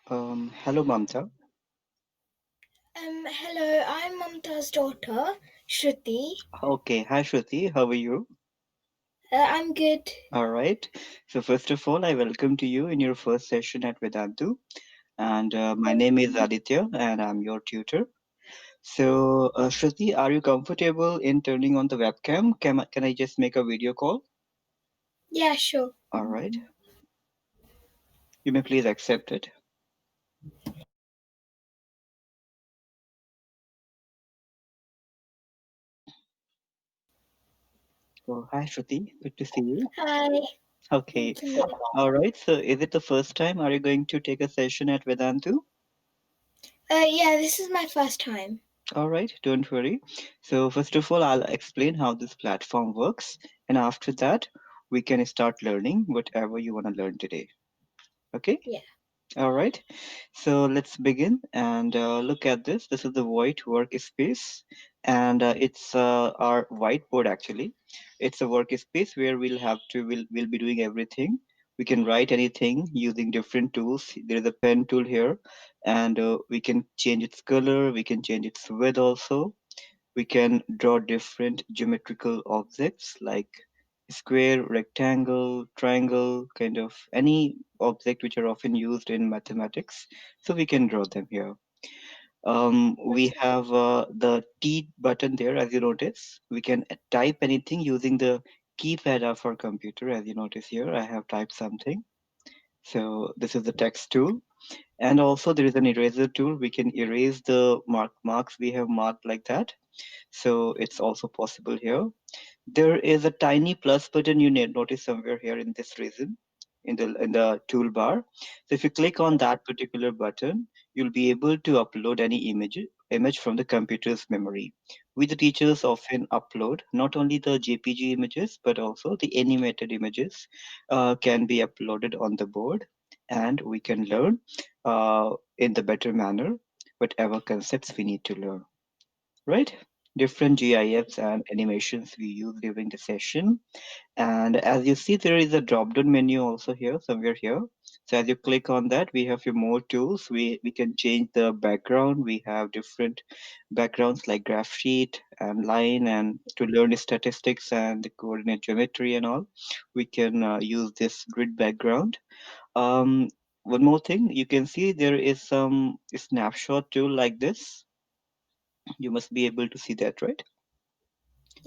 Hello, Mamta. Hello, I'm Mamta's daughter, Shruti. Okay, hi Shruti, how are you? I'm good. All right. So first of all, I welcome to you in your first session at Vedantu, and my Thank name is you. Aditya, and I'm your tutor. So, Shruti, are you comfortable in turning on the webcam? Can I just make a video call? Yeah, sure. All right. You may please accept it. Oh, hi Shruti, good to see you. Hi. Okay. Thank you. All right. So, is it the first time? Are you going to take a session at Vedantu? Yeah, this is my first time. All right, don't worry. So, first of all, I'll explain how this platform works, and after that, we can start learning whatever you want to learn today. Okay? Yeah. All right. So, let's begin and look at this. This is the white workspace, and it's our whiteboard actually. It's a workspace where we'll be doing everything. We can write anything using different tools. There is a pen tool here, and we can change its color. We can change its width also. We can draw different geometrical objects like square, rectangle, triangle, kind of any object which are often used in mathematics. So we can draw them here. We Okay. have the T button there, as you notice. We can type anything using the keypad of our computer. As you notice here, I have typed something. So this is the text tool. And also there is an eraser tool. We can erase the marks we have marked like that. So it's also possible here. There is a tiny plus button you need notice somewhere here in this region in the toolbar. So if you click on that particular button, you'll be able to upload any image from the computer's memory. We the teachers often upload not only the JPG images but also the animated images can be uploaded on the board, and we can learn in the better manner whatever concepts we need to learn, right? Different GIFs and animations we use during the session. And as you see, there is a drop down menu also here, somewhere here. So as you click on that, we have few more tools. We can change the background. We have different backgrounds like graph sheet and line, and to learn statistics and the coordinate geometry and all, we can use this grid background. Um, One more thing, you can see there is some snapshot tool like this. You must be able to see that, right?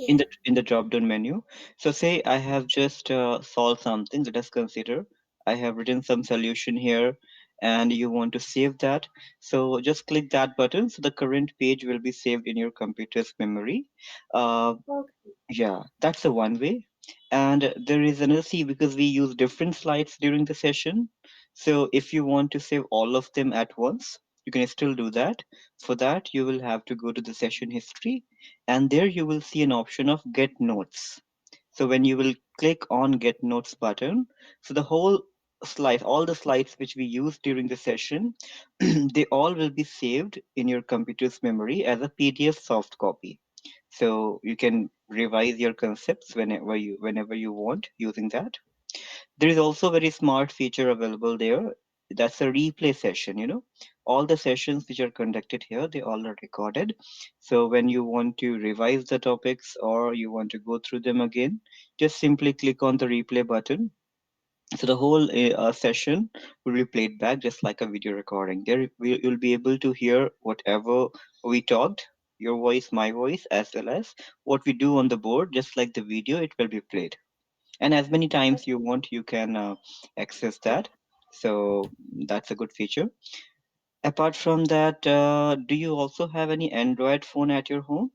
in Yeah. the drop down menu. So say I have just solved something. Let us consider I have written some solution here, and you want to save that. So just click that button. So the current page will be saved in your computer's memory. Uh, Okay. yeah, that's the one way. And there is another C because we use different slides during the session. So if you want to save all of them at once, you can still do that. For that, you will have to go to the session history, and there you will see an option of get notes. So when you will click on get notes button, so the whole slide, all the slides which we use during the session, they all will be saved in your computer's memory as a PDF soft copy. So you can revise your concepts whenever you want using that. There is also a very smart feature available there. That's a replay session, all the sessions which are conducted here, they all are recorded. So when you want to revise the topics or you want to go through them again, just simply click on the replay button. So the whole session will be played back just like a video recording. You'll be able to hear whatever we talked, your voice, my voice, as well as what we do on the board. Just like the video, it will be played, and as many times you want, you can access that. So that's a good feature. Apart from that, do you also have any Android phone at your home?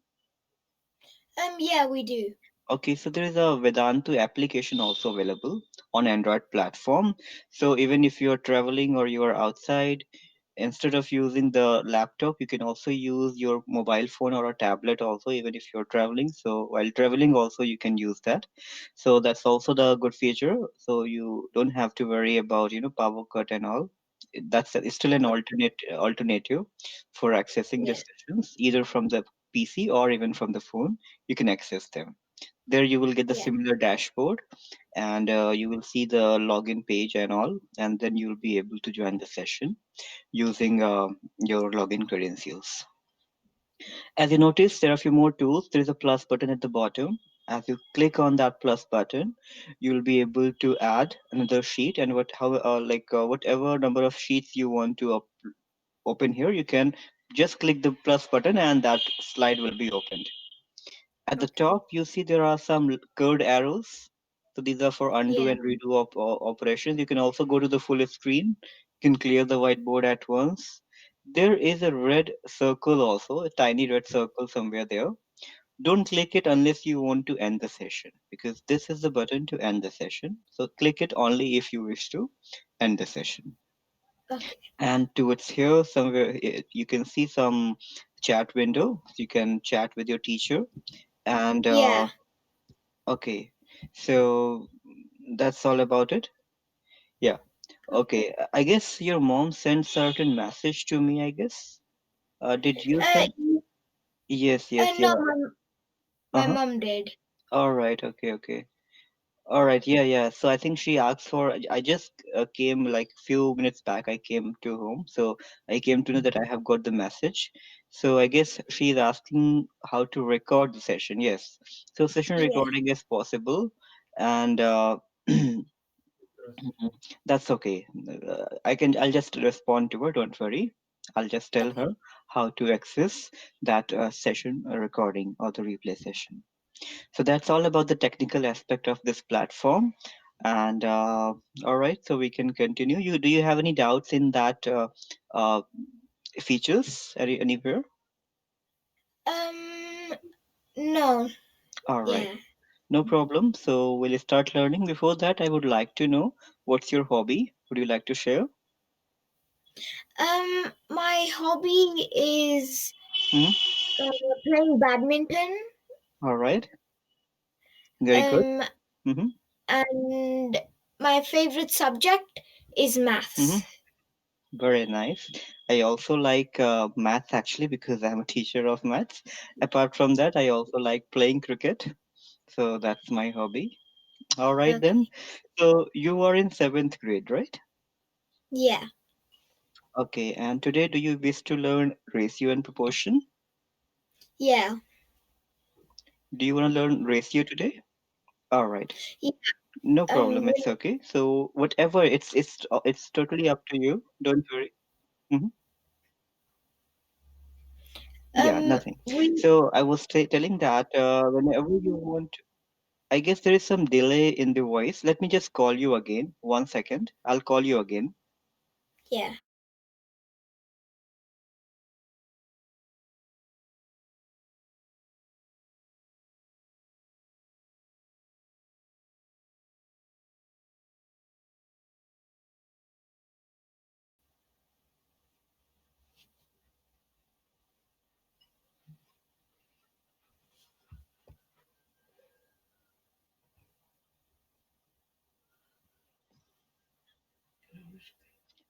Yeah, we do. Okay, so there is a Vedantu application also available on Android platform. So even if you are traveling or you are outside, instead of using the laptop, you can also use your mobile phone or a tablet also, even if you're traveling. So while traveling also, you can use that. So that's also the good feature. So you don't have to worry about, power cut and all. It's still an alternative for accessing the Yeah. sessions, either from the PC or even from the phone. You can access them. There you will get the Yeah. similar dashboard, and you will see the login page and all, and then you will be able to join the session using your login credentials. As you notice, there are a few more tools. There is a plus button at the bottom. As you click on that plus button, you will be able to add another sheet, and whatever number of sheets you want to open here, you can just click the plus button, and that slide will be opened. At the Okay. top, you see there are some curved arrows. So these are for undo Yeah. and redo operations. You can also go to the full screen. You can clear the whiteboard at once. There is a red circle also, a tiny red circle somewhere there. Don't click it unless you want to end the session, because this is the button to end the session. So click it only if you wish to end the session. Okay. And towards here, somewhere you can see some chat window. You can chat with your teacher. And Yeah. okay, so that's all about it. Yeah. Okay. I guess your mom sent certain message to me, I guess. Did you Uh, send? Yes, yes, no, yeah. my Uh-huh. mom did. All right. Okay, okay. All right. Yeah, yeah. So I think she asked for. I just came like few minutes back. I came to home, so I came to know that I have got the message. So I guess she is asking how to record the session. Yes. So session Yeah. recording is possible, and that's okay. I'll just respond to her. Don't worry. I'll just tell Okay. her how to access that session recording or the replay session. So that's all about the technical aspect of this platform. And all right, so we can continue. You do you have any doubts in that uh, features anywhere? Um, no. All right, Yeah. no problem. So we'll start learning. Before that, I would like to know what's your hobby. Would you like to share? My hobby is Hmm. playing badminton. All right, very good. Um, Mm-hmm. and my favorite subject is Mm-hmm. maths. Very nice. I also like maths actually because I'm a teacher of maths. Apart from that, I also like playing cricket. So that's my hobby. All right then. Okay. So you are in seventh grade, right? Yeah. Okay. And today, do you wish to learn ratio and proportion? Yeah. Do you want to learn ratio today? All right. Yeah. No problem. Will It's okay. So whatever, it's totally up to you. Don't worry. Hmm. Yeah, nothing. we So I was telling that whenever you want, I guess there is some delay in the voice. Let me just call you again. 1 second. I'll call you again. Yeah.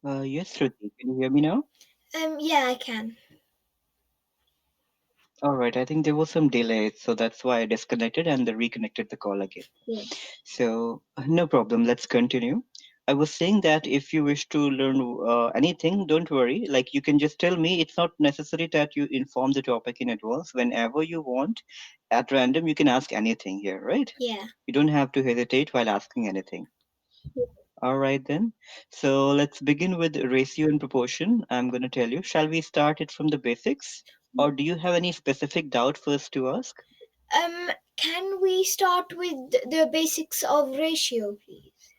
Yes, Shruti. Can you hear me now? Yeah, I can. All right, I think there was some delay, so that's why I disconnected and then reconnected the call again. Yeah. So, no problem. Let's continue. I was saying that if you wish to learn anything, don't worry. Like you can just tell me. It's not necessary that you inform the topic in advance. Whenever you want, at random, you can ask anything here, right? Yeah. You don't have to hesitate while asking anything. All right, then. So let's begin with ratio and proportion. I'm going to tell you. Shall we start it from the basics? Or do you have any specific doubt first to ask? Can we start with the basics of ratio, please?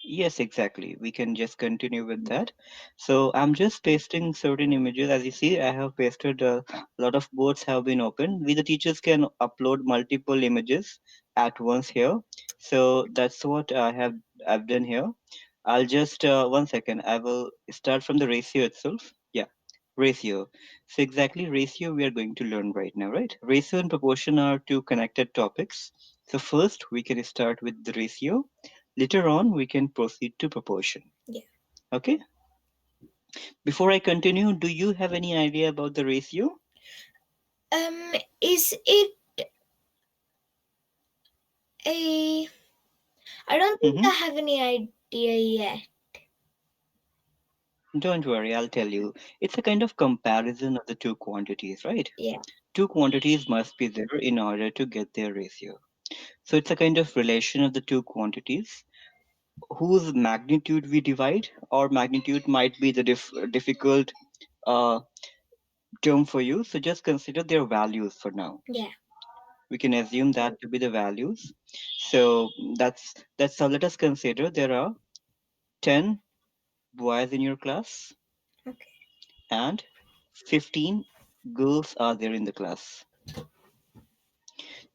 Yes, exactly. We can just continue with that. So I'm just pasting certain images. As you see, I have pasted a lot of boards have been opened. We the teachers can upload multiple images at once here. So that's what I've done here. I'll just 1 second. I will start from the ratio itself. Yeah, ratio. So exactly ratio we are going to learn right now, right? Ratio and proportion are two connected topics. So first we can start with the ratio. Later on, we can proceed to proportion. Yeah. Okay. Before I continue, do you have any idea about the ratio? Um, is it? I I don't think Hmm. I have any idea yet. Don't worry, I'll tell you. It's a kind of comparison of the two quantities, right? Yeah, Two quantities must be there in order to get their ratio. So it's a kind of relation of the two quantities whose magnitude we divide, or magnitude might be the difficult uh, term for you. So just consider their values for now. yeah, We can assume that to be the values. So that's how. Let us consider there are 10 boys in your class okay, and 15 girls are there in the class.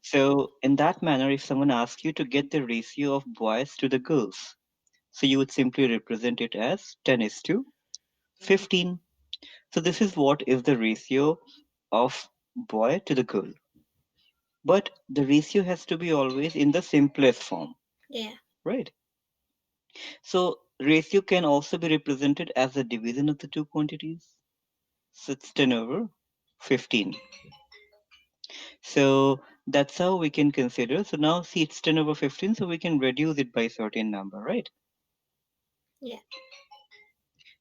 So in that manner, if someone asks you to get the ratio of boys to the girls, so you would simply represent it as 10 is to 15. So this is what is the ratio of boy to the girl. But the ratio has to be always in the simplest form, yeah, right? So ratio can also be represented as a division of the two quantities. So it's 10 over 15. So that's how we can consider. So now see it's 10 over 15, so we can reduce it by a certain number, right? yeah,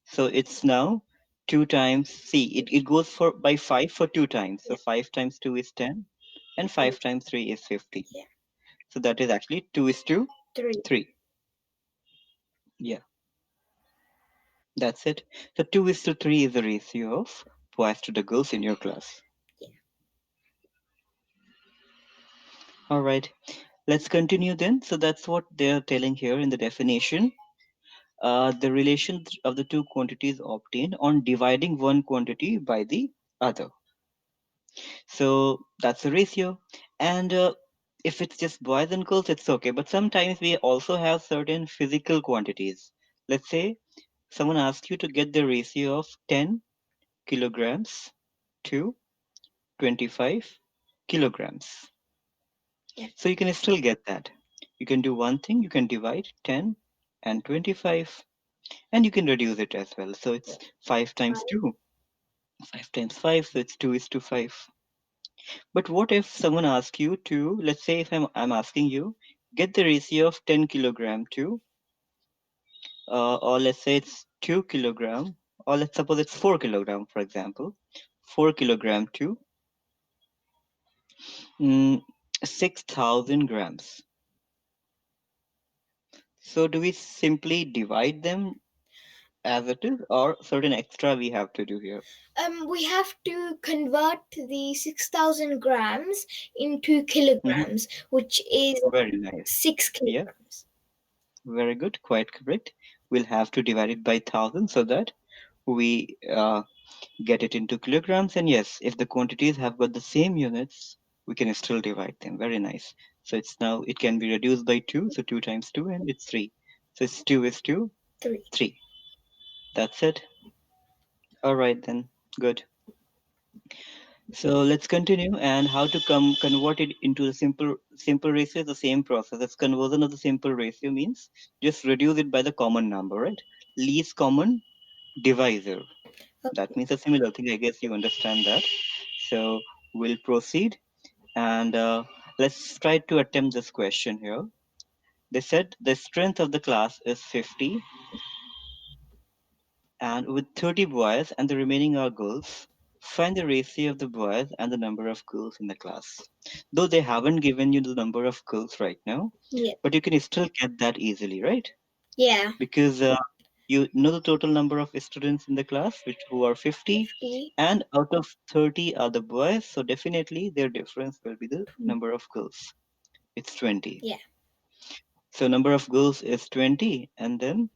So it's now 2 times, see it goes for by 5 for 2 times. So yeah, 5 times 2 is 10 and 5 times 3 is 15. yeah. So that is actually 2 is to 3. 3. Yeah, that's it. So 2 is to 3 is the ratio of boys to the girls in your class. Yeah. All right, let's continue then. So that's what they're telling here in the definition. The relation of the two quantities obtained on dividing one quantity by the other. So that's the ratio. And if it's just boys and girls, it's okay. But sometimes we also have certain physical quantities. Let's say someone asks you to get the ratio of 10 kilograms to 25 kilograms. Yeah. So you can still get that. You can do one thing, you can divide 10 and 25, and you can reduce it as well. So it's 5 times 2, 5 times 5, so it's 2 is to 5. But what if someone asks you to, let's say if I'm asking you, get the ratio of 10 kilogram to, or let's say it's 2 kilogram, or let's suppose it's 4 kilogram, for example, 4 kilogram to mm, 6,000 grams. So do we simply divide them as it is, or certain extra we have to do here? We have to convert the 6,000 grams into Hmm. kilograms, which is Very nice. 6 Yeah, kilograms. very good, quite correct. We'll have to divide it by 1,000 so that we get it into kilograms. And yes, if the quantities have got the same units, we can still divide them. Very nice. So it's now it can be reduced by 2. So 2 times 2 and it's 3. So it's 2 is to 3. 3. That's it. All right then. Good. So let's continue and how to convert it into a simple ratio is the same process. As conversion of the simple ratio means just reduce it by the common number, right? Least common divisor. That means a similar thing. I guess you understand that. So we'll proceed and let's try to attempt this question here. They said the strength of the class is 50 and with 30 boys and the remaining are girls, find the ratio of the boys and the number of girls in the class. Though they haven't given you the number of girls right now, Yeah. but you can still get that easily, right? Yeah. Because you know the total number of students in the class, which who are 50, 50. and out of 30 are the boys, so definitely their difference will be the number of girls. It's 20. Yeah. So number of girls is 20, and then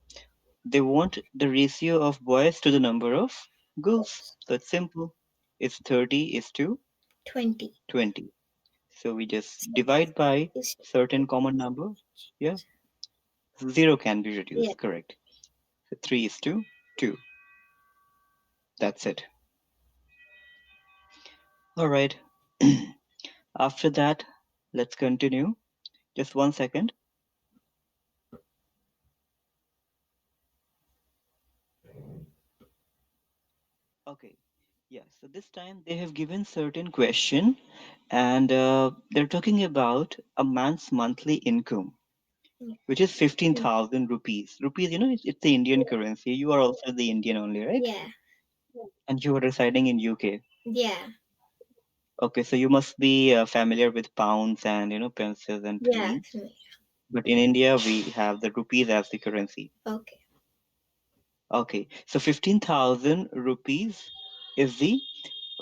they want the ratio of boys to the number of girls. So it's simple. It's 30 is to 20. 20. So we just divide by Is certain common number. Yeah, 0 can be Yeah. reduced. Correct. So 3 is to 2. That's it. All right. After that, let's continue. Just one second. Okay. Yeah, so this time they have given certain question, and they're talking about a man's monthly income, which is 15,000 rupees. Rupees, it's the Indian currency. You are also the Indian only, right? Yeah. And you are residing in UK. Yeah. Okay, so you must be familiar with pounds and pencils and Yeah. pennies. But in India, we have the rupees as the currency. Okay. Okay, so 15,000 rupees is the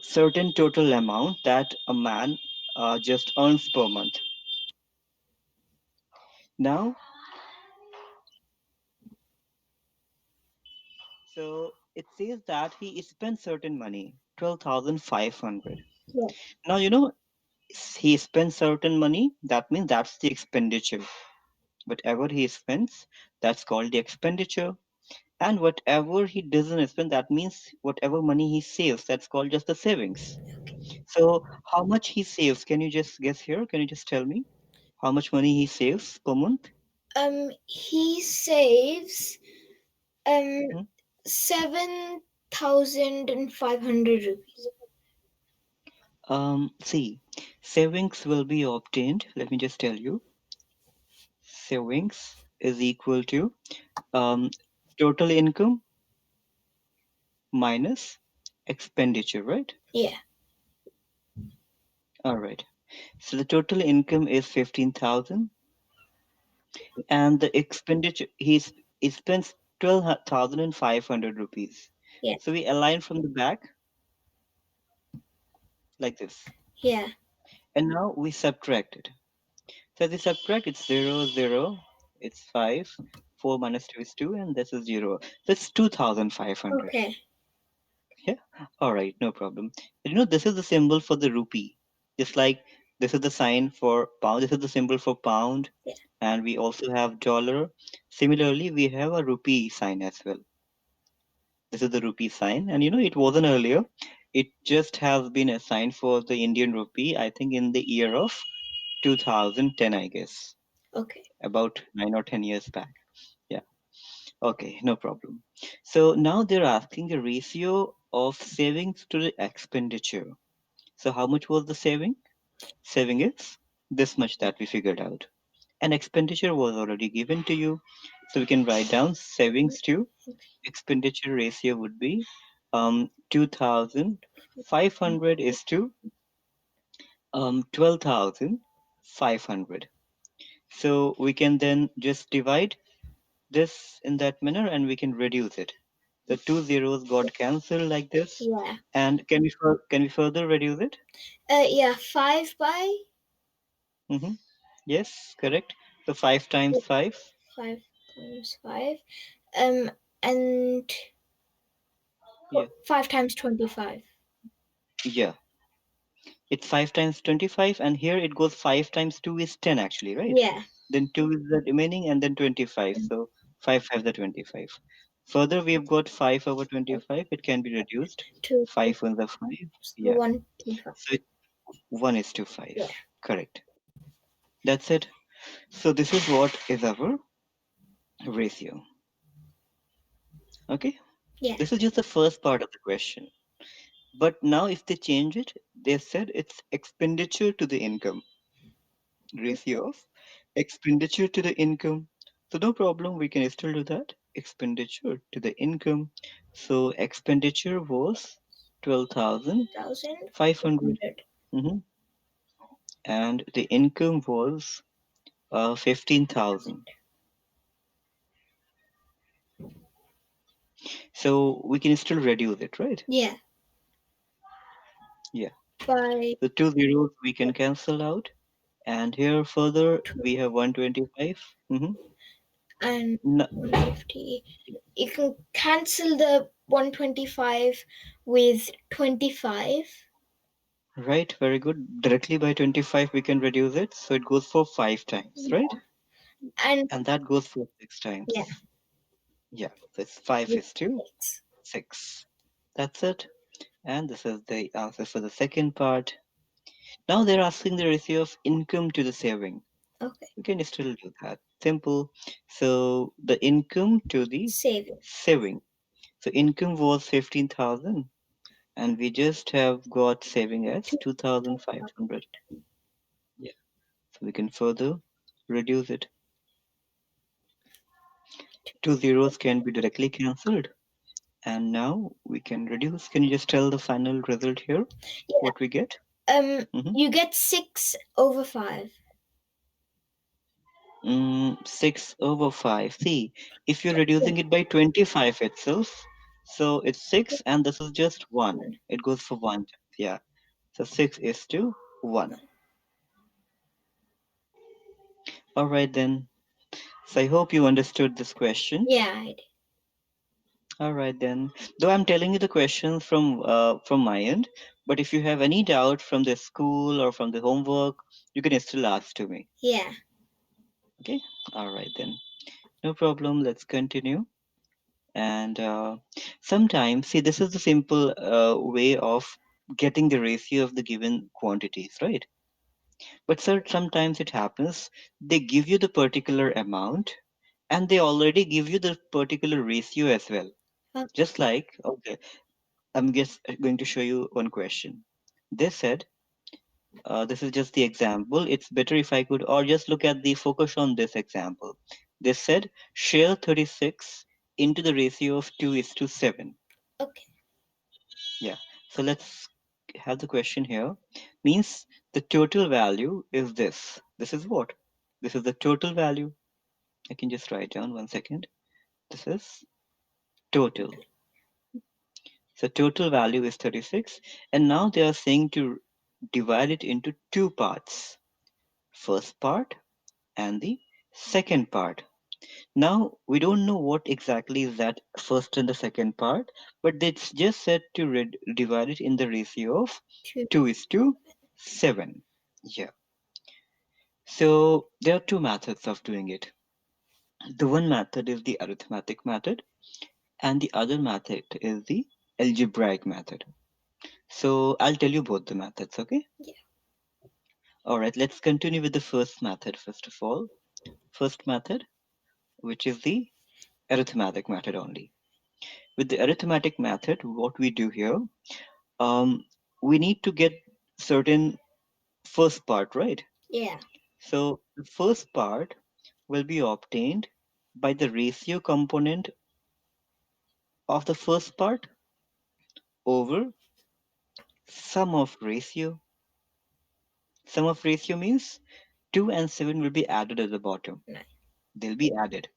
certain total amount that a man just earns per month. Now, so it says that he spent certain money, 12,500. Yeah. Now, he spent certain money, that means that's the expenditure. Whatever he spends, that's called the expenditure. And whatever he doesn't spend, that means whatever money he saves, that's called just the savings. So, how much he saves? Can you just guess here? Can you just tell me how much money he saves per month? He saves um Mhm. 7,500 rupees. See, savings will be obtained. Let me just tell you. Savings is equal to um, total income minus expenditure, right? Yeah. All right. So the total income is 15,000, and the expenditure he spends 12,500 rupees. Yeah. So we align from the back like this, Yeah. and now we subtract it. So as we subtract, it's 0, 0, it's 5, 4 minus 2 is 2, and this is 0. So it's 2,500. Okay. Yeah. All right, no problem. This is the symbol for the rupee. Just like this is the sign for pound, this is the symbol for pound, Yeah. and we also have dollar. Similarly, we have a rupee sign as well. This is the rupee sign, and it wasn't earlier. It just has been assigned for the Indian rupee, I think, in the year of 2010, I guess, Okay. about 9 or 10 years back. Yeah. Okay, no problem. So now they're asking the ratio of savings to the expenditure. So how much was the saving? Saving is this much that we figured out. And expenditure was already given to you. So we can write down savings to expenditure ratio would be 2,500 is to 12,500. So we can then just divide this in that manner and we can reduce it. The two zeros got cancelled like this. Yeah. And can we further reduce it? Yeah. 5 by Mm-hmm. Yes, correct. So 5 times 5. 5 times 5. Um, and Yeah. 5 times 25. Yeah. It's 5 times 25, and here it goes 5 times 2 is 10 actually, right? Yeah. Then 2 is the remaining, and then 25. So 5 5 the 25. Further, we've got 5 over 25. It can be reduced. 2, 5 on the 5. Yeah. 1 to 5. So 1 is to 5. Yeah. Correct. That's it. So this is what is our ratio. Okay. Yeah. This is just the first part of the question. But now if they change it, they said it's expenditure to the income. Ratio of expenditure to the income. So no problem, we can still do that. Expenditure to the income. So expenditure was 12,500. 1,500. Mhm. And the income was 15,000. So we can still reduce it, right? Yeah. Yeah. By The two zeros we can cancel out. And here further 2 we have 125. Mm-hmm. and 150. You can cancel the 125 with 25. Right, very good. Directly by 25 we can reduce it. So it goes for 5 times, right? And And that goes for 6 yeah, times. Yeah, this 5 with is to 6. 6. That's it. And this is the answer for the second part. Now they're asking the ratio of income to the saving. Okay. We can still do that. Simple. So the income to the Saving. saving. So income was 15,000 and we just have got saving as 2500. 2500. Yeah. So we can further reduce it. Two zeros can be directly cancelled. And now we can reduce. Can you just tell the final result here? Yeah. What we get? Mm-hmm. You get 6 over 5. 6 over 5. See, if you're reducing it by 25 itself, so it's 6 and this is just 1. 1. It goes for 1. Yeah. So 6 is to 1. Alright then. So I hope you understood this question. Yeah, I did. Alright then. Though I'm telling you the questions from my end, but if you have any doubt from the school or from the homework, you can still ask to me. Yeah. Okay? Alright then. No problem. Let's continue. And sometimes, see, this is the simple way of getting the ratio of the given quantities, right? But sir, sometimes it happens they give you the particular amount and they already give you the particular ratio as well. Just Okay. like, okay, I'm just going to show you one question. They said, this is just the example. It's better if I could, or just look at the focus on this example. They said, share 36 into the ratio of 2 is to 7. Okay. Yeah. So let's have the question here. Means the total value is this. This is what? This is the total value. I can just write down 1 second. This is total. So total value is 36. And now they are saying to divide it into two parts. First part and the second part. Now we don't know what exactly is that first and the second part, but they just said to divide it in the ratio of 2. 2 is to 7. Yeah. So there are two methods of doing it. The one method is the arithmetic method, and the other method is the algebraic method. So I'll tell you both the methods, okay? Yeah. All right, let's continue with the first method first of all. First method, which is the arithmetic method only. With the arithmetic method, what we do here, um, we need to get certain first part, right? Yeah. So the first part will be obtained by the ratio component of the first part over sum of ratio. Sum of ratio means 2 and 7 will be added at the bottom. No. They'll be added,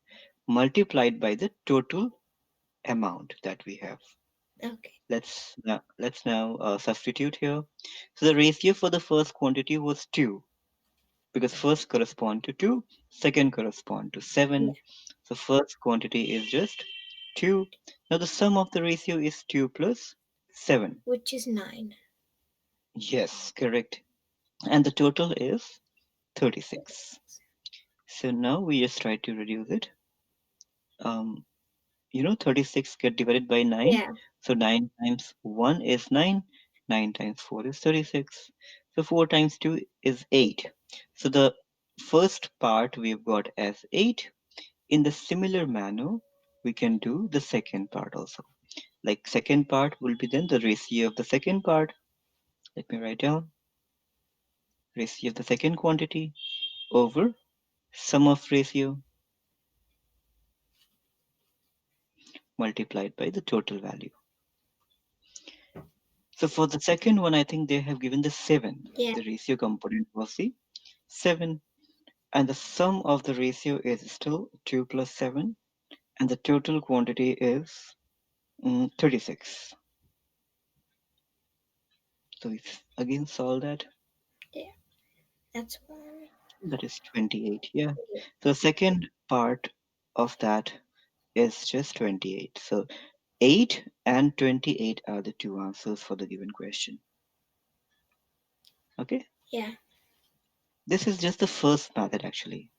multiplied by the total amount that we have. Okay. Let's now substitute here. So the ratio for the first quantity was 2 because first correspond to 2, second correspond to Yeah. 7. So first quantity is just 2. Now the sum of the ratio is 2 plus 7. Which is 9. Yes, correct. And the total is 36. So now we just try to reduce it. Um, 36 get divided by 9. Yeah. So 9 times 1 is 9. 9 times 4 is 36. So 4 times 2 is 8. So the first part we've got as 8. In the similar manner, we can do the second part also. Like second part will be then the ratio of the second part. Let me write down ratio of the second quantity over sum of ratio multiplied by the total value. So for the second one, I think they have given the 7. Yeah. The ratio component was the 7. And the sum of the ratio is still 2 plus 7. And the total quantity is 36. So we again solve that. Yeah. That's 1. That is 28. Yeah. So the second part of that is just 28. So 8 and 28 are the two answers for the given question. Okay. Yeah. This is just the first method actually.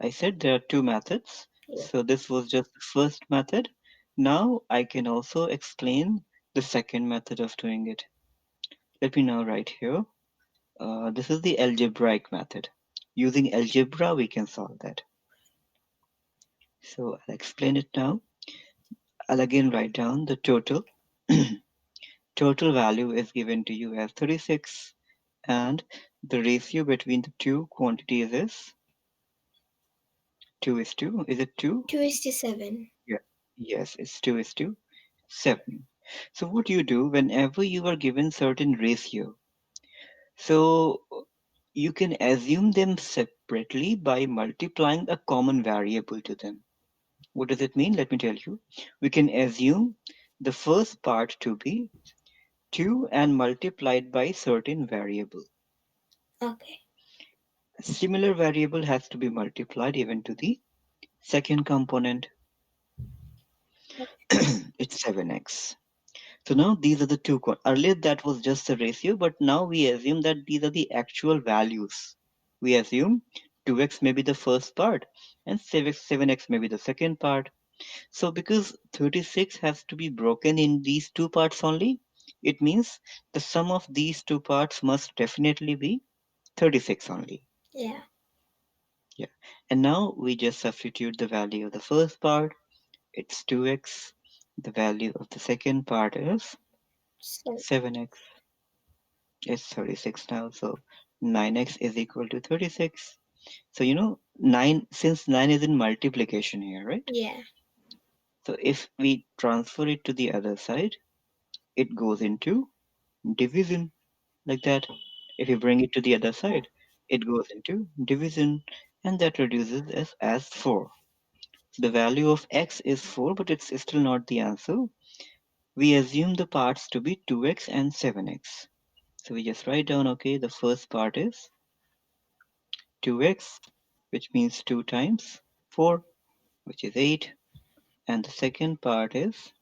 I said there are two methods. Yeah. So this was just the first method. Now I can also explain the second method of doing it. Let me now write here. This is the algebraic method. Using algebra, we can solve that. So I'll explain it now. I'll again write down the total. total value is given to you as 36, and the ratio between the two quantities is 2 is 2. Is it 2? 2:7. Yeah. Yes, it's 2 is to 7. So what you do whenever you are given certain ratio, so you can assume them separately by multiplying a common variable to them. What does it mean? Let me tell you. We can assume the first part to be 2 and multiplied by certain variable. Okay. Similar variable has to be multiplied even to the second component. It's 7x. So now these are the two. Earlier that was just a ratio, but now we assume that these are the actual values. We assume 2x may be the first part and 7x may be the second part. So because 36 has to be broken in these two parts only, it means the sum of these two parts must definitely be 36 only. Yeah. Yeah. And now we just substitute the value of the first part. It's 2x. The value of the second part is So 7x. It's 36 now. So 9x is equal to 36. So 9, since 9 is in multiplication here, right? yeah. So if we transfer it to the other side, it goes into division like that. If you bring it to the other side, it goes into division, and that reduces as 4. The value of x is 4, but it's still not the answer. We assume the parts to be 2x and 7x. So we just write down, okay, the first part is 2x, which means 2 times 4, which is 8. And the second part is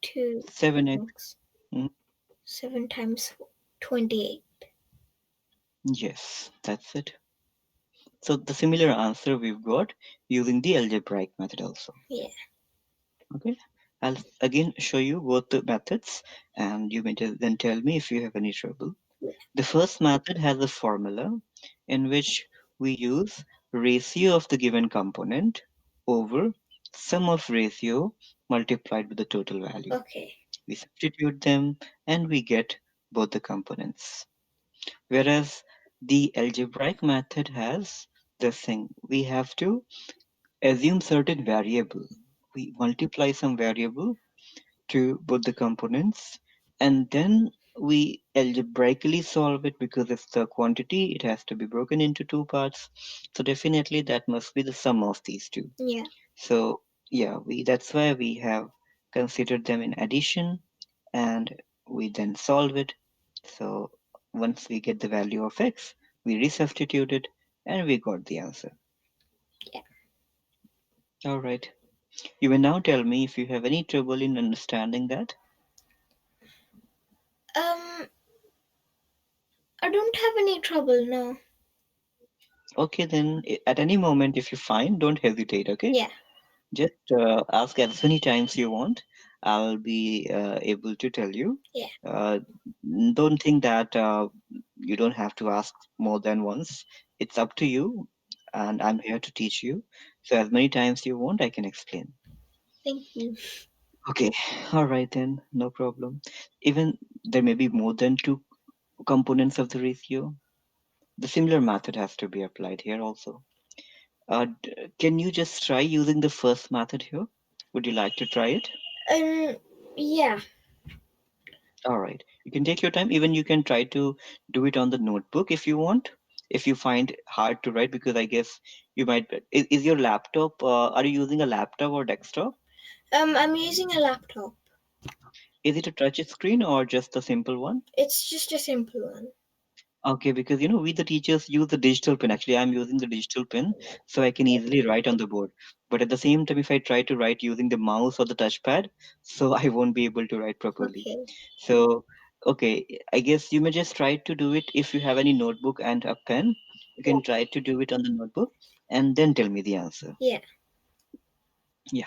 7x. 2x. Mm, 7 times 28. yes, that's it. So the similar answer we've got using the algebraic method also. Yeah. Okay. I'll again show you both the methods, and you may then tell me if you have any trouble. Yeah. The first method has a formula in which we use ratio of the given component over sum of ratio multiplied with the total value. Okay. We substitute them and we get both the components. Whereas the algebraic method has this thing. We have to assume certain variable. We multiply some variable to both the components, and then we algebraically solve it because it's the quantity, it has to be broken into two parts. So definitely that must be the sum of these two. Yeah. So yeah, we that's why we have considered them in addition, and we then solve it. So once we get the value of x, we resubstitute it and we got the answer. Yeah. All right. You may now tell me if you have any trouble in understanding that. Um, I don't have any trouble now. Okay, then at any moment, if you find, don't hesitate. Okay, Yeah. just ask as many times you want. I'll be able to tell you. Yeah. Uh, don't think that you don't have to ask more than once. It's up to you, and I'm here to teach you. So as many times you want, I can explain. Thank you. Okay, all right then, no problem. Even there may be more than two components of the ratio. The similar method has to be applied here also. Can you just try using the first method here? Would you like to try it? Um, yeah. All right. You can take your time. Even you can try to do it on the notebook if you want. If you find hard to write, because I guess you might. Is your laptop? Are you using a laptop or desktop? I'm using a laptop. Is it a touch screen or just a simple one? It's just a simple one. Okay, because we the teachers use the digital pen. Actually, I'm using the digital pen, so I can easily write on the board. But at the same time, if I try to write using the mouse or the touchpad, so I won't be able to write properly. Okay. So, okay, I guess you may just try to do it if you have any notebook and a pen. You Yeah. can try to do it on the notebook and then tell me the answer. Yeah. Yeah.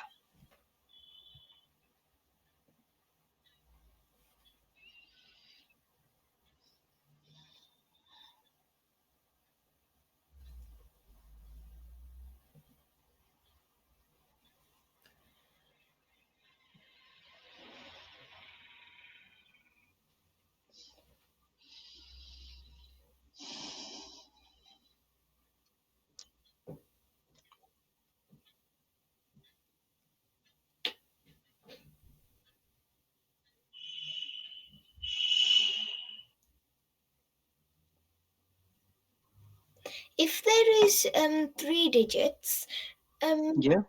if there is 3 digits, um, Yeah.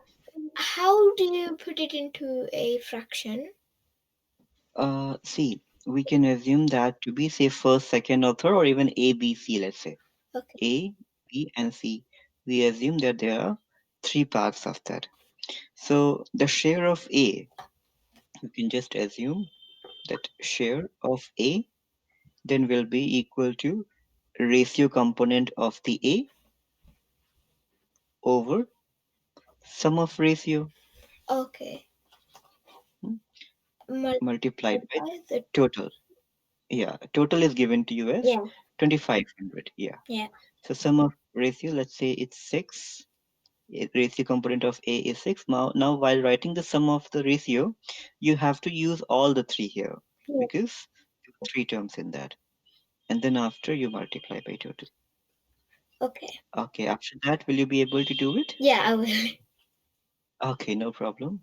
how do you put it into a fraction? See, we can assume that to be, say, first, second, or third, or even A, B, C, let's say. Okay. A, B, and C. We assume that there are three parts of that. So the share of A, you can just assume that share of A then will be equal to ratio component of the A over sum of ratio, Okay. hmm, multiplied by Multiply the. total. Yeah, total is given to you as Yeah. 2500. Yeah. Yeah. So sum of ratio, let's say it's 6. Ratio component of A is 6. Now, while writing the sum of the ratio, you have to use all the three here Yeah. because three terms in that. And then after you multiply by total. Okay. Okay, after that, will you be able to do it? Yeah, I will. Okay, no problem.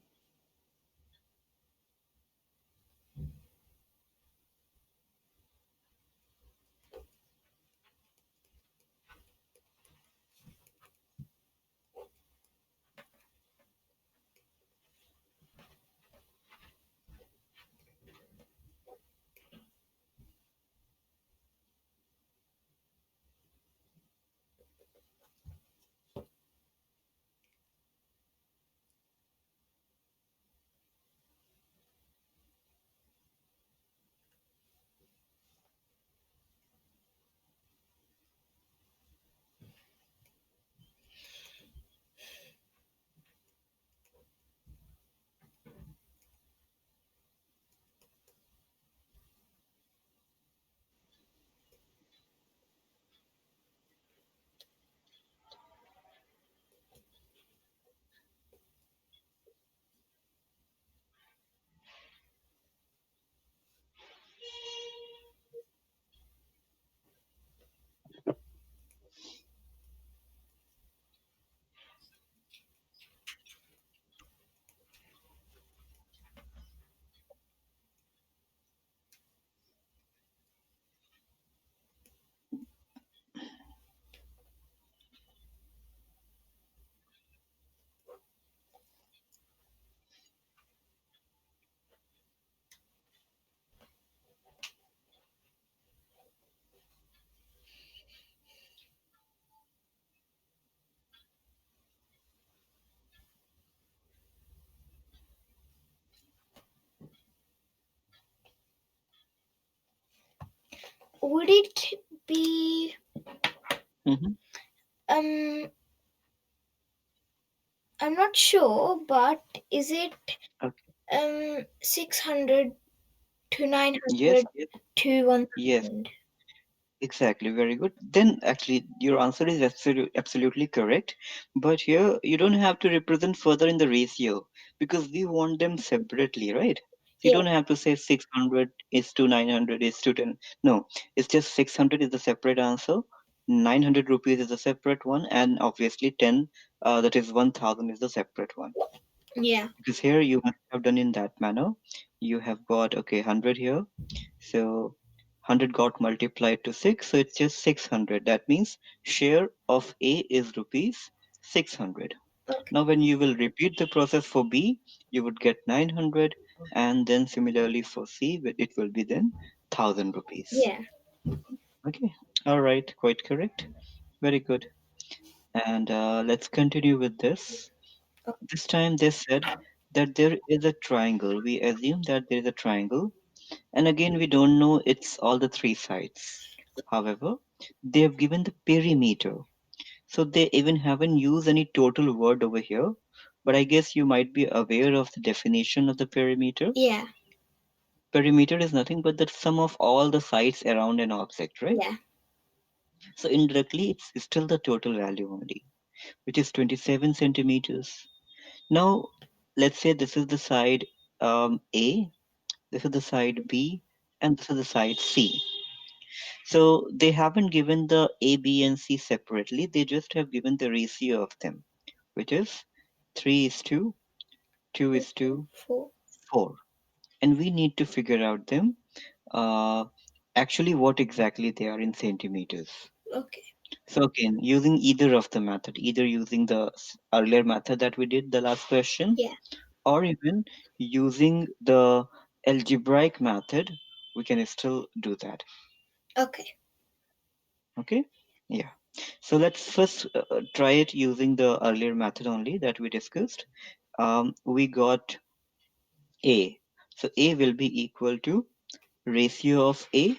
Would it be Hmm. um? I'm not sure, but is it Okay. 600 to Yes, 900 yes, to one yes. thousand? Exactly, very good. Then actually your answer is absolutely correct. But here you don't have to represent further in the ratio because we want them separately, right? So you Yeah. don't have to say 600 is to 900 is to 10. No, it's just 600 is the separate answer. 900 rupees is the separate one. And obviously 10, that is 1000 is the separate one. Yeah. Because here you must have done in that manner. You have got, okay, 100 here. So 100 got multiplied to 6, so it's just 600. That means share of A is rupees 600. Okay. Now, when you will repeat the process for B, you would get 900, and then similarly for C, it will be then 1000 rupees. Yeah. Okay, all right, quite correct. Very good. And let's continue with this. This time they said that there is a triangle. We assume that there is a triangle. And again, we don't know it's all the three sides. However, they have given the perimeter. So they even haven't used any total word over here. But I guess you might be aware of the definition of the perimeter. Yeah. Perimeter is nothing but the sum of all the sides around an object, right? Yeah. So indirectly, it's still the total value only, which is 27 centimeters. Now, let's say this is the side A, this is the side B, and this is the side C. So they haven't given the A, B, and C separately. They just have given the ratio of them, which is 3 is to 2 is to 4. 4. And we need to figure out them uh, actually what exactly they are in centimeters. Okay. So again, using either of the method, either using the earlier method that we did the last question, Yeah. or even using the algebraic method, we can still do that. Okay. Okay? Yeah. So let's first try it using the earlier method only that we discussed. We got A. So A will be equal to ratio of A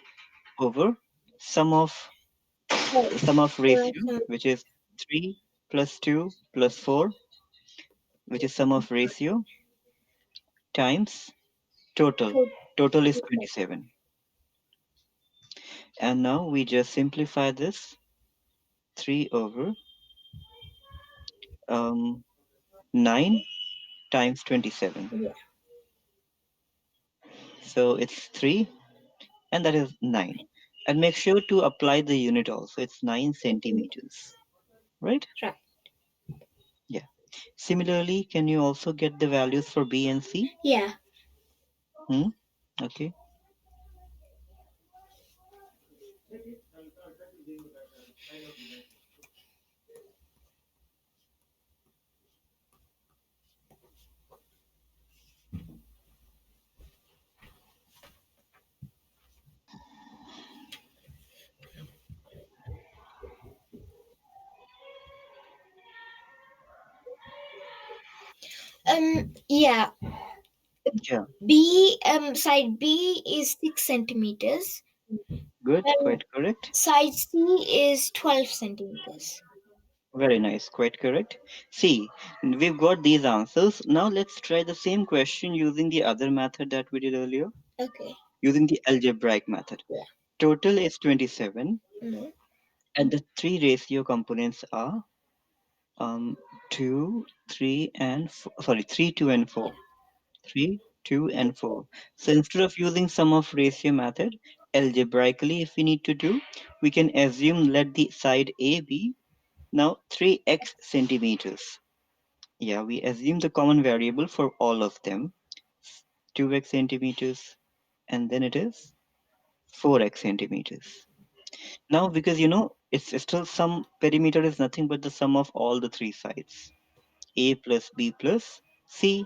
over sum of Oh, ratio, which is 3 plus 2 plus 4, which is sum of ratio times total. so, Total is 27. And now we just simplify this 3 over 9 times 27. yeah. So it's 3 and that is 9. And make sure to apply the unit also. It's 9 centimeters. Right? Right. Yeah. Similarly, can you also get the values for B and C? Yeah. Hmm? Okay. Yeah. Yeah. Side B is 6 centimeters, Good. and Quite correct. side C is 12 centimeters. Very nice. Quite correct. See, we've got these answers. Now let's try the same question using the other method that we did earlier, Okay. using the algebraic method. Yeah. Total is 27, Mm-hmm. and the three ratio components are um 2, 3, and 4. Sorry, 3, 2, and Yeah. 4. 3, 2, and 4. So instead of using sum of ratio method, algebraically, if we need to do, we can assume let the side A be now 3x centimeters. Yeah, we assume the common variable for all of them, 2x centimeters, and then it is 4x centimeters. Now, because it's still some perimeter is nothing but the sum of all the three sides, a plus b plus c.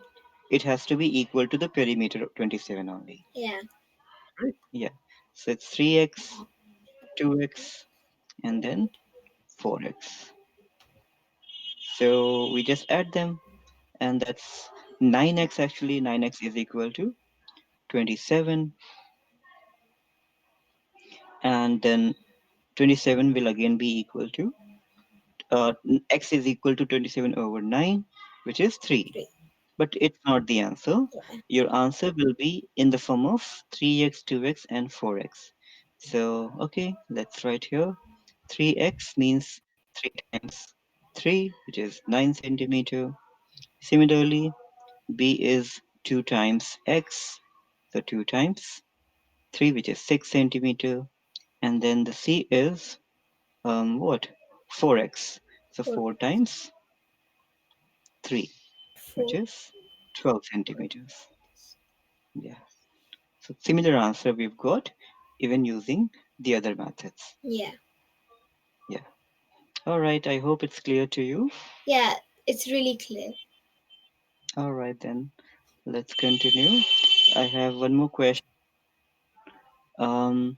It has to be equal to the perimeter of 27 only. Yeah. Right. Yeah. So it's 3x, 2x, and then 4x. So we just add them, and that's 9x actually. 9x is equal to 27, and then 27 will again be equal to x is equal to 27 over 9, which is 3. Three. But it's not the answer. Yeah. Your answer will be in the form of 3x, 2x, and 4x. So, okay, let's write here. 3x means 3 times 3, which is 9 centimeter. Similarly, b is 2 times x, so 2 times 3, which is 6 centimeter. And then the c is what? 4x. So Four. 4 times 3, which Four. is 12 centimeters. Yeah. So similar answer we've got even using the other methods. Yeah. Yeah. All right. I hope it's clear to you. Yeah. It's really clear. All right then. Let's continue. I have one more question. Um,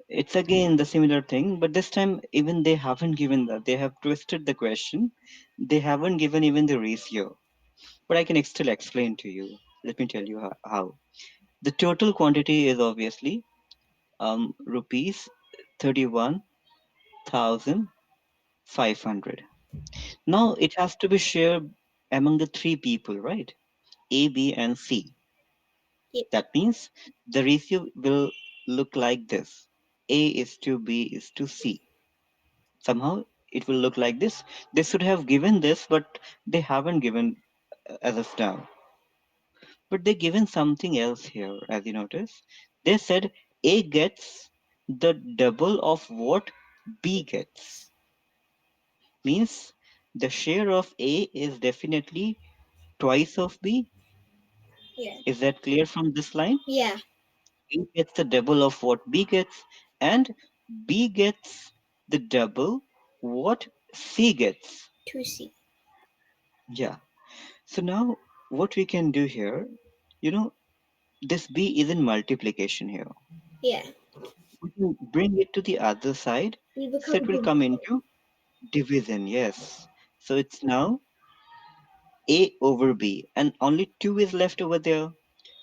it's again the similar thing, but this time even they haven't given that. They have twisted the question. They haven't given even the ratio. But I can still explain to you. Let me tell you how. The total quantity is obviously rupees 31,500. Now it has to be shared among the three people, right? A, B, and C. Yeah. That means the ratio will look like this: A is to B is to C. Somehow it will look like this. They should have given this, but they haven't given as of now. But they given something else here, as you notice. They said A gets the double of what B gets. Means the share of A is definitely twice of B. Yeah. Is that clear from this line? Yeah. A gets the double of what B gets, and B gets the double what C gets. 2C. Yeah. So now what we can do here, you know, this B is in multiplication here. Yeah. We can bring it to the other side, Will so become it will come division. into division. Yes. So it's now A over B, and only 2 is left over there.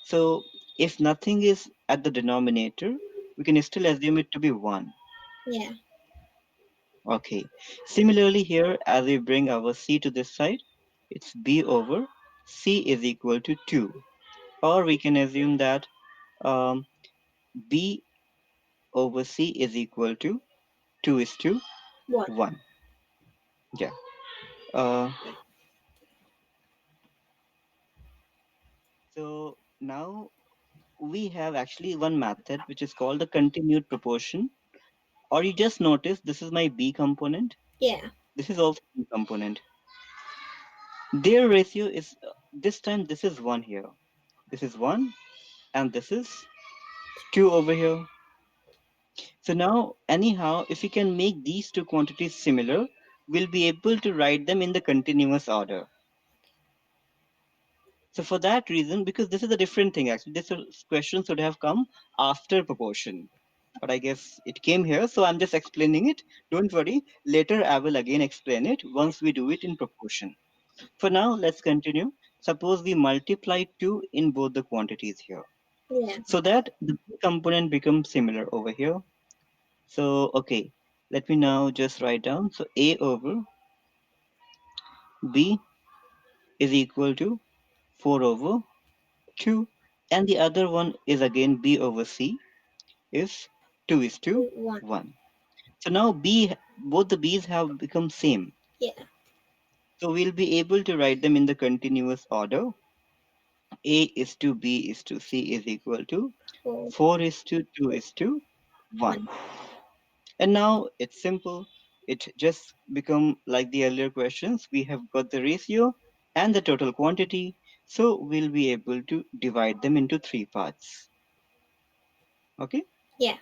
So if nothing is at the denominator, we can still assume it to be 1. Yeah. Okay. Similarly here, as we bring our C to this side, it's B over C is equal to 2. Or we can assume that um, B over C is equal to 2 is to 1. 1. Yeah. Uh, so now we have actually one method which is called the continued proportion. Or you just notice this is my B component. Yeah. This is also B component. Their ratio is this time this is 1 here. This is 1 and this is 2 over here. So now anyhow if we can make these two quantities similar, we'll be able to write them in the continuous order. So for that reason, because this is a different thing actually, question should have come after proportion. But I guess it came here, so I'm just explaining it. Don't worry, later I will again explain it once we do it in proportion. For now, let's continue. Suppose we multiply 2 in both the quantities here, Yeah. so that the B component becomes similar over here. So, okay, let me now just write down. So, A over B is equal to 4 over 2. And the other one is again B over C is 2 is to 1. 1. So now both the B's have become same. Yeah. So we'll be able to write them in the continuous order. A is to B is to C is equal to 4. 4 is to 2 is to 1. 1. And now it's simple. It just become like the earlier questions. We have got the ratio and the total quantity. So we'll be able to divide them into three parts. Okay. Yeah.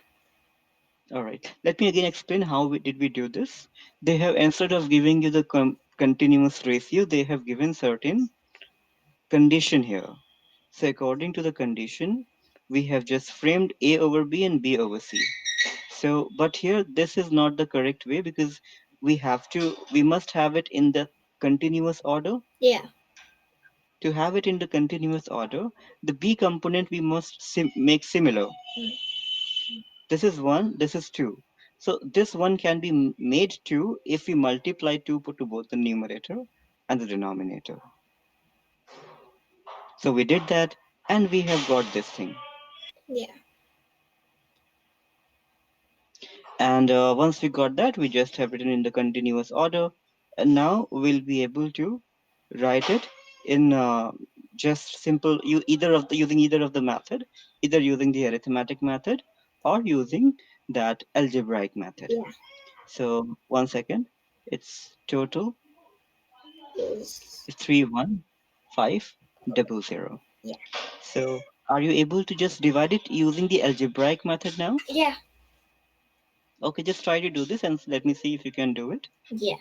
All right. Let me again explain how did we do this. They have, instead of giving you the continuous ratio, they have given certain condition here. So according to the condition, we have just framed A over B and B over C. So, but here this is not the correct way because we must have it in the continuous order. Yeah. To have it in the continuous order, the B component we must make similar. Mm. This is 1, this is 2. So this one can be made 2 if we multiply 2 put to both the numerator and the denominator. So we did that and we have got this thing. Yeah. And once we got that, we just have written in the continuous order. And now we'll be able to write it in just simple, using either of the method, either using the arithmetic method or using that algebraic method. Yeah. So 1 second, it's total Is. is 31500. Yeah. So are you able to just divide it using the algebraic method now? Yeah. Okay, just try to do this and let me see if you can do it. Yeah.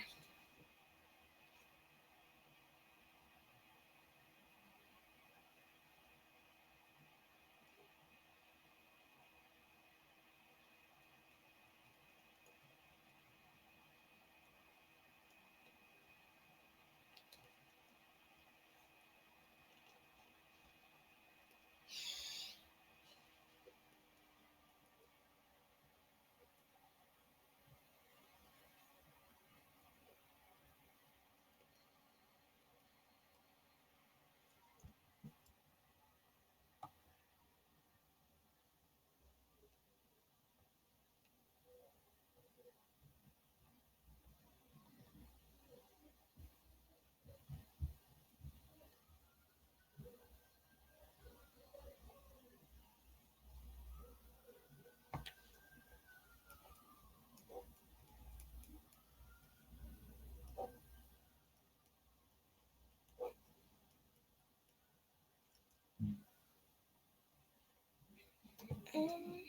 Um,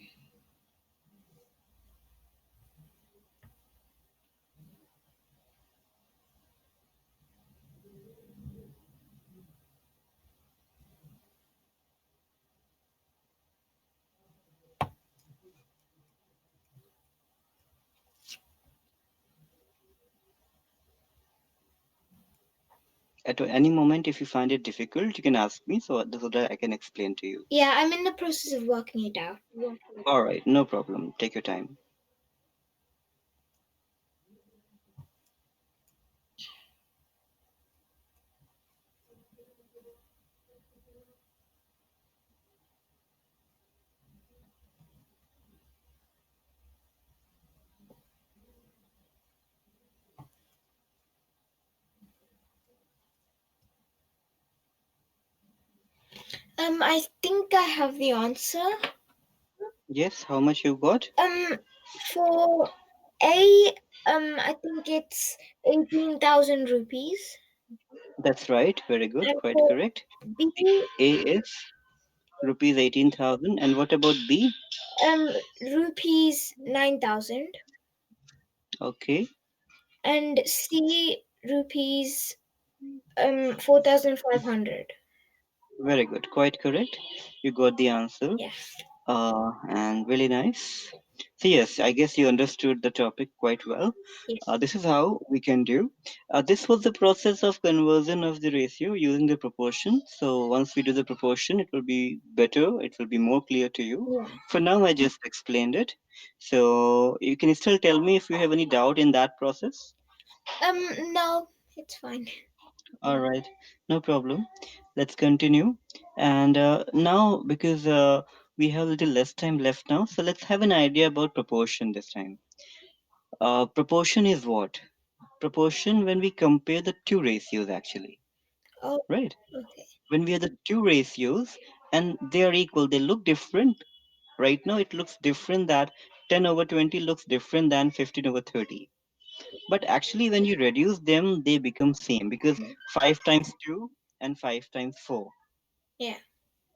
At any moment, if you find it difficult, you can ask me so that I can explain to you. Yeah, I'm in the process of working it out. All right, no problem. Take your time. I think I have the answer. Yes, how much you got? Um, for A, I think it's 18,000 rupees. That's right. Very good. And Quite for correct. B, A is rupees 18,000. And what about B? rupees 9,000. Okay. And C, rupees 4,500. Very good. Quite correct. You got the answer. Yeah. And really nice. So, yes, I guess you understood the topic quite well. Yes. This is how we can do. This was the process of conversion of the ratio using the proportion. So, once we do the proportion, it will be better, it will be more clear to you. Yeah. For now, I just explained it. So, you can still tell me if you have any doubt in that process. No, it's fine. All right, no problem. Let's continue. And now, because we have a little less time left now, so let's have an idea about proportion this time. Proportion is what? Proportion when we compare the two ratios, actually, Oh, right? okay. When we have the two ratios and they are equal, they look different. Right now, it looks different that 10 over 20 looks different than 15 over 30. But actually, when you reduce them, they become same because Mm. 5 times 2 and 5 times 4 Yeah.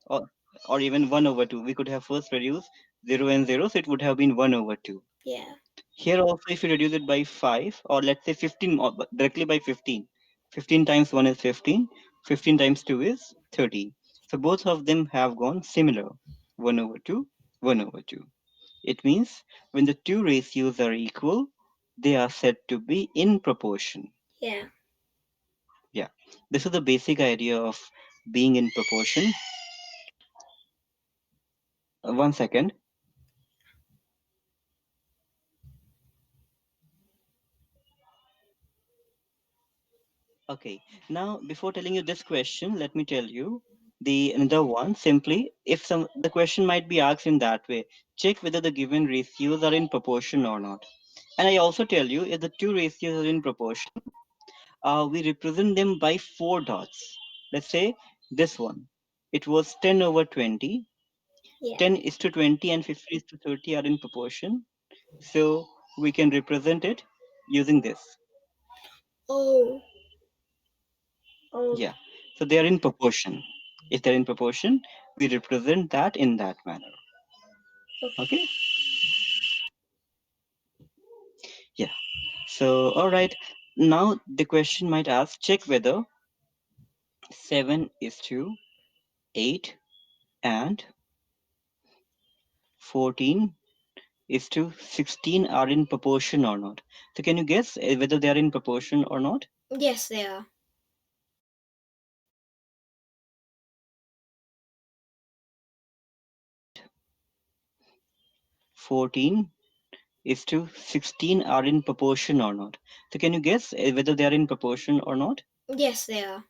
or or even 1 over 2. We could have first reduced 0 and 0, so it would have been 1 over 2. Yeah. Here also, if you reduce it by 5, or let's say 15, or directly by 15, 15 times 1 is 15, 15 times 2 is 30. So both of them have gone similar, 1 over 2, 1 over 2. It means when the two ratios are equal, they are said to be in proportion. Yeah. Yeah, this is the basic idea of being in proportion. 1 second. Okay, now before telling you this question, let me tell you the another one. Simply, if some the question might be asked in that way, check whether the given ratios are in proportion or not. And I also tell you if the two ratios are in proportion, we represent them by four dots. Let's say this one, it was 10 over 20. Yeah. 10 is to 20 and 50 is to 30 are in proportion. So we can represent it using this. Oh. Oh. Yeah. So they are in proportion. If they're in proportion, we represent that in that manner. Okay. Okay. Yeah. So, all right. Now the question might ask check whether 7 is to 8 and 14 is to 16 are in proportion or not. So, can you guess whether they are in proportion or not? Yes, they are. 14 is to 16 are in proportion or not. So, can you guess whether they are in proportion or not? Yes, they are.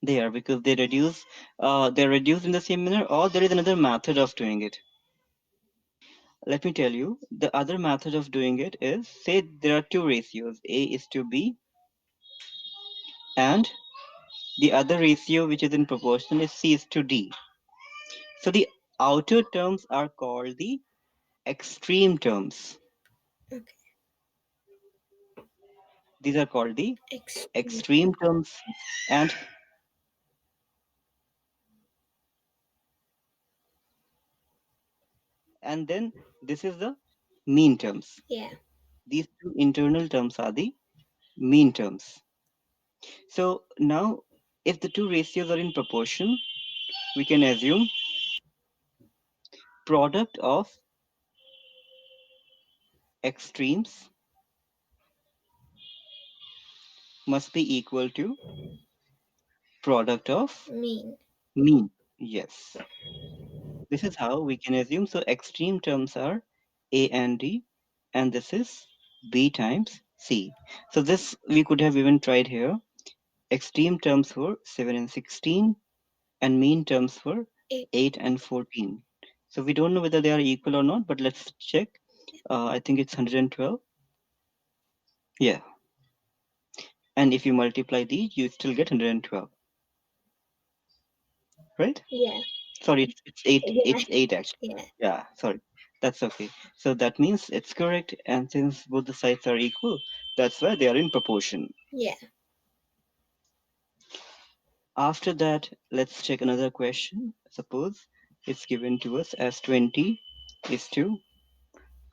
They are because they're reduced in the same manner, or there is another method of doing it. Let me tell you, the other method of doing it is say there are two ratios, A is to B, and the other ratio which is in proportion is C is to D. So the outer terms are called the extreme terms. Okay. These are called the Extreme. extreme terms, and then this is the mean terms. Yeah. These two internal terms are the mean terms. So now, if the two ratios are in proportion, we can assume product of extremes must be equal to product of mean. mean. Yes. This is how we can assume. So extreme terms are A and D, and this is B times C. So this we could have even tried here. Extreme terms were 7 and 16, and mean terms were It, 8 and 14. So we don't know whether they are equal or not, but let's check. I think it's 112. Yeah. And if you multiply these, you still get 112, right? yeah, Sorry, it's 8. yeah, It's 8 actually. yeah, Yeah, sorry. That's okay. So that means it's correct. And since both the sides are equal, that's why they are in proportion. yeah. After that, let's check another question. Suppose it's given to us as 20 is to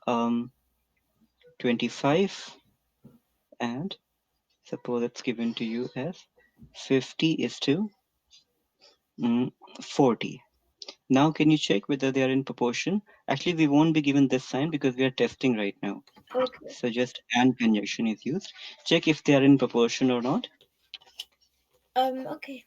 um 25, and suppose it's given to you as 50 is to 40. Now, can you check whether they are in proportion? Actually, we won't be given this sign because we are testing right now. Okay. So just and conjunction is used. Check if they are in proportion or not. Okay.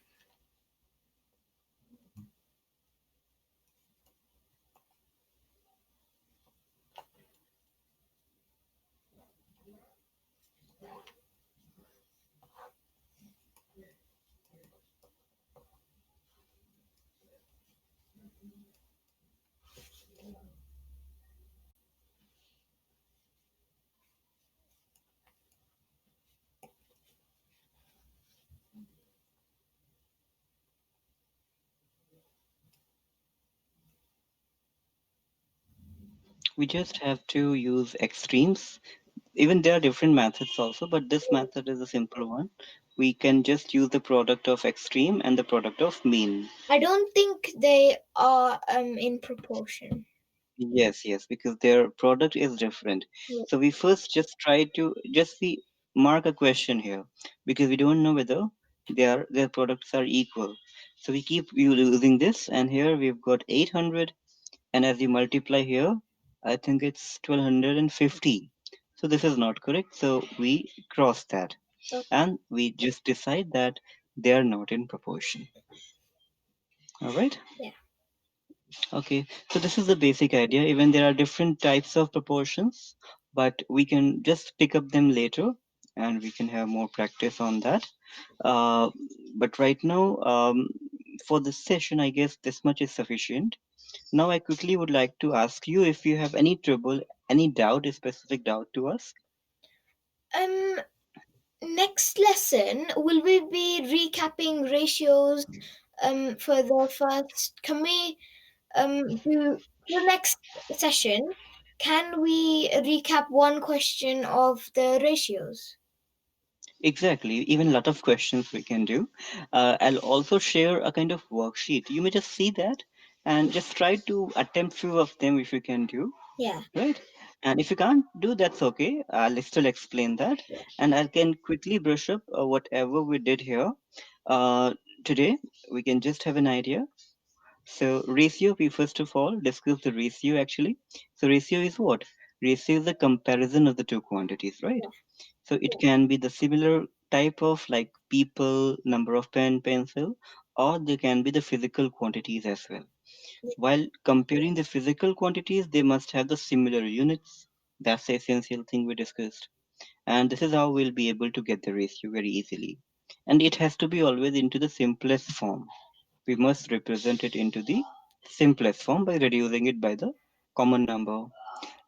We just have to use extremes. Even there are different methods also, but this method is a simple one. We can just use the product of extreme and the product of mean. I don't think they are in proportion. Yes, yes, because their product is different. Yeah. So we first just try to just we mark a question here because we don't know whether their products are equal. So we keep using this, and here we've got 800, and as you multiply here, I think it's 1250. So this is not correct. So we cross that, Okay. and we just decide that they are not in proportion. All right. Yeah. Okay, so this is the basic idea. Even there are different types of proportions, but we can just pick up them later and we can have more practice on that. Uh, but right now, for this session, I guess this much is sufficient. Now, I quickly would like to ask you if you have any trouble, any doubt, a specific doubt to ask. Um. Next lesson, will we be recapping ratios? For the first, can we do the next session? Can we recap one question of the ratios? Exactly, even a lot of questions we can do. I'll also share a kind of worksheet. You may just see that and just try to attempt few of them if you can do, Yeah. right? And if you can't do, that's okay. I'll still explain that, Yeah. and I can quickly brush up whatever we did here. Uh, Today, we can just have an idea. So ratio, we first of all discuss the ratio actually. So ratio is what? Ratio is the comparison of the two quantities, right? So it can be the similar type of like people, number of pen, pencil, or they can be the physical quantities as well. Yeah. While comparing the physical quantities, they must have the similar units. That's the essential thing we discussed. And this is how we'll be able to get the ratio very easily. And it has to be always into the simplest form. We must represent it into the simplest form by reducing it by the common number.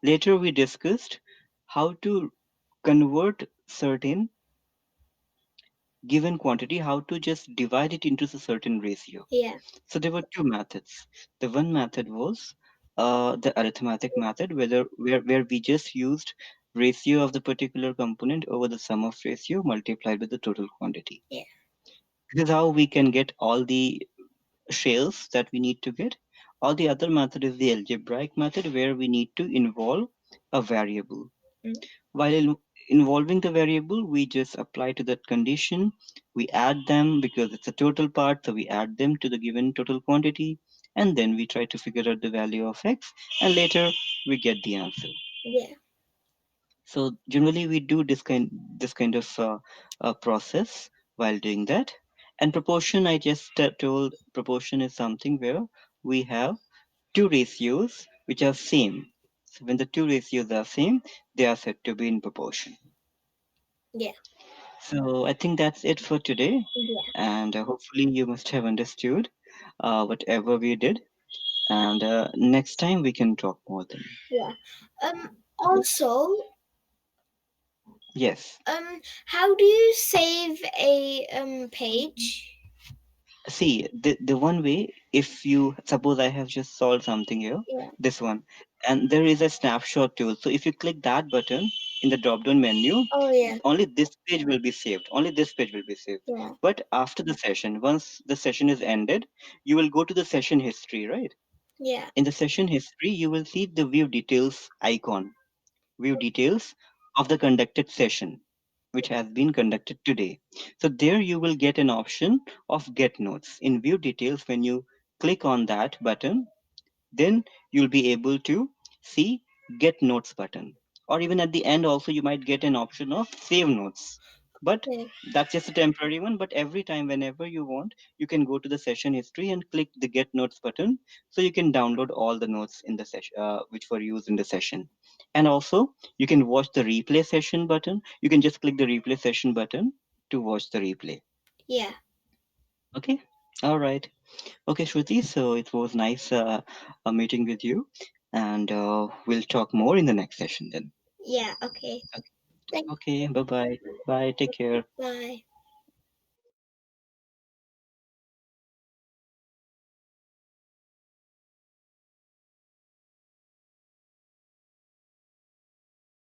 Later, we discussed how to convert certain given quantity, how to just divide it into a certain ratio. Yeah. So there were two methods. The one method was the arithmetic method, where we just used ratio of the particular component over the sum of ratio multiplied with the total quantity. Yeah. This is how we can get all the shares that we need to get. Or the other method is the algebraic method, where we need to involve a variable. Mm. While involving the variable, we just apply to that condition. We add them because it's a total part, so we add them to the given total quantity, and then we try to figure out the value of x, and later we get the answer. Yeah. So generally we do this kind of process while doing that. And proportion, I just told, proportion is something where we have two ratios which are same. So when the two ratios are same, they are said to be in proportion. Yeah. So I think that's it for today, Yeah. and hopefully you must have understood whatever we did. And next time we can talk more then. Yeah. Also, Yes. how do you save a page? See, the one way, if you suppose I have just solved something here, Yeah. this one, and there is a snapshot tool. So if you click that button in the drop down menu, Oh yeah. only this page will be saved. Only this page will be saved. Yeah. But after the session, once the session is ended, you will go to the session history, right? Yeah. In the session history, you will see the view details icon, view details of the conducted session, which has been conducted today. So there you will get an option of get notes. In view details, when you click on that button, then you'll be able to see get notes button, or even at the end also you might get an option of save notes, but Okay. that's just a temporary one. But every time whenever you want, you can go to the session history and click the get notes button, so you can download all the notes in the session which were used in the session. And also you can watch the replay session button. You can just click the replay session button to watch the replay. Yeah. Okay, all right. Okay, Shruti, so it was nice meeting with you, and we'll talk more in the next session then. Yeah. Okay. Okay, Thank okay, you. bye bye. Bye, take care. Bye.